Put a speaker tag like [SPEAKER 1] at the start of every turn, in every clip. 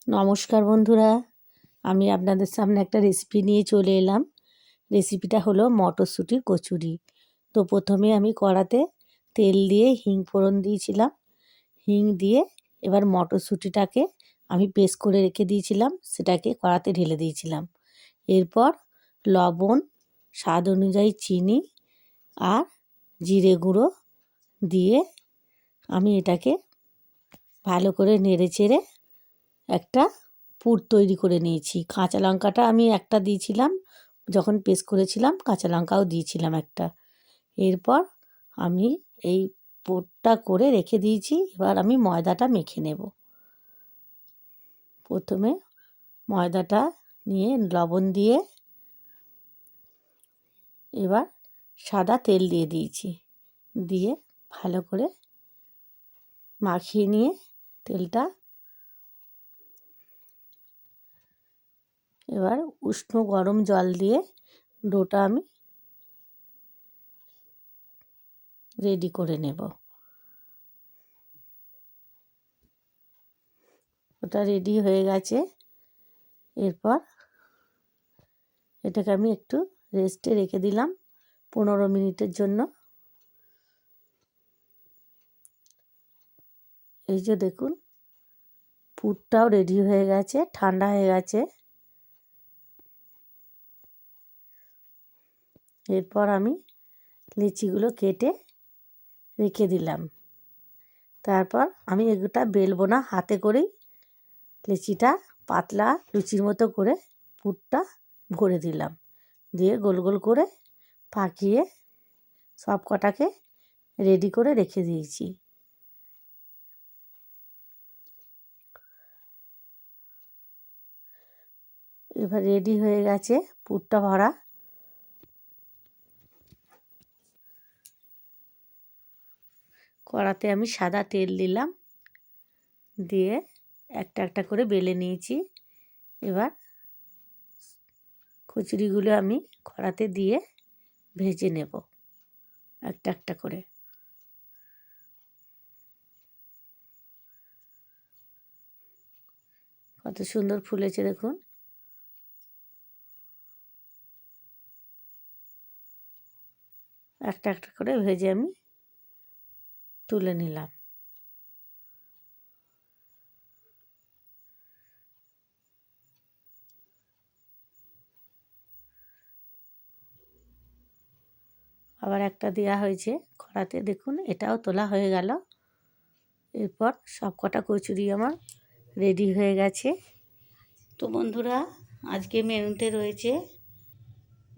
[SPEAKER 1] নমস্কার বন্ধুরা, আমি আপনাদের সামনে একটা রেসিপি নিয়ে চলে এলাম। রেসিপিটা হলো মটরশুঁটির কচুরি। তো প্রথমে আমি কড়াতে তেল দিয়ে হিং ফোড়ন দিয়েছিলাম। হিং দিয়ে এবার মটরশুঁটিটাকে আমি পেস্ট করে রেখে দিয়েছিলাম, সেটাকে কড়াতে ঢেলে দিয়েছিলাম। এরপর লবণ, স্বাদ অনুযায়ী চিনি আর জিরে গুঁড়ো দিয়ে আমি এটাকে ভালো করে নেড়ে চেড়ে একটা পুর তৈরি করে নিয়েছি। কাঁচা লঙ্কাটা আমি একটা দিয়েছিলাম, যখন পেস্ট করেছিলাম কাঁচা লঙ্কাও দিয়েছিলাম একটা। এরপর আমি এই পুরটা করে রেখে দিয়েছি। এবার আমি ময়দাটা মেখে নেব। প্রথমে ময়দাটা নিয়ে লবণ দিয়ে এবার সাদা তেল দিয়ে দিয়েছি, দিয়ে ভালো করে মাখিয়ে নিয়ে তেলটা এবার উষ্ণ গরম জল দিয়ে ডোটা আমি রেডি করে নেব। ওটা রেডি হয়ে গেছে। এরপর এটাকে আমি একটু রেস্টে রেখে দিলাম 15 মিনিটের জন্য। এই যে দেখুন, পুরটাও রেডি হয়ে গেছে, ঠান্ডা হয়ে গেছে। এরপর আমি লিচিগুলো কেটে রেখে দিলাম। তারপর আমি এগুলোটা বেলবো না, হাতে করেই লিচিটা পাতলা লুচির মতো করে পুরটা ভরে দিলাম, দিয়ে গোল গোল করে পাকিয়ে সব কটাকে রেডি করে রেখে দিয়েছি। এবার রেডি হয়ে গেছে পুরটা ভরা। কড়াতে আমি সাদা তেল দিলাম, দিয়ে একটা একটা করে বেলে নিয়েছি। এবার কচুরিগুলো আমি কড়াতে দিয়ে ভেজে নেব একটা একটা করে। কত সুন্দর ফুলেছে দেখুন। একটা একটা করে ভেজে আমি তুলে নিলাম। আবার একটা দেওয়া হয়েছে কড়াতে, দেখুন এটাও তোলা হয়ে গেল। এরপর সব কটা কচুরি আমার রেডি হয়ে গেছে। তো বন্ধুরা, আজকে মেনুতে রয়েছে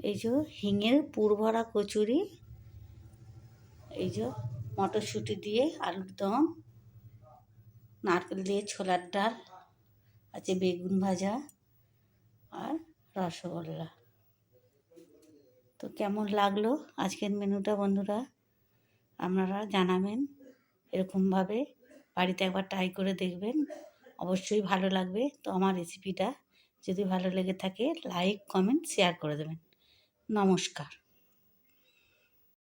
[SPEAKER 1] এই যে হিঙের পুর ভরা কচুরি, এই যে মটরশুঁটি দিয়ে আলুর দম, নারকেল দিয়ে ছোলার ডাল, আছে বেগুন ভাজা আর রসগোল্লা। তো কেমন লাগলো আজকের মেনুটা বন্ধুরা, আপনারা জানাবেন। এরকমভাবে বাড়িতে একবার ট্রাই করে দেখবেন, অবশ্যই ভালো লাগবে। তো আমার রেসিপিটা যদি ভালো লেগে থাকে লাইক, কমেন্ট, শেয়ার করে দেবেন। নমস্কার।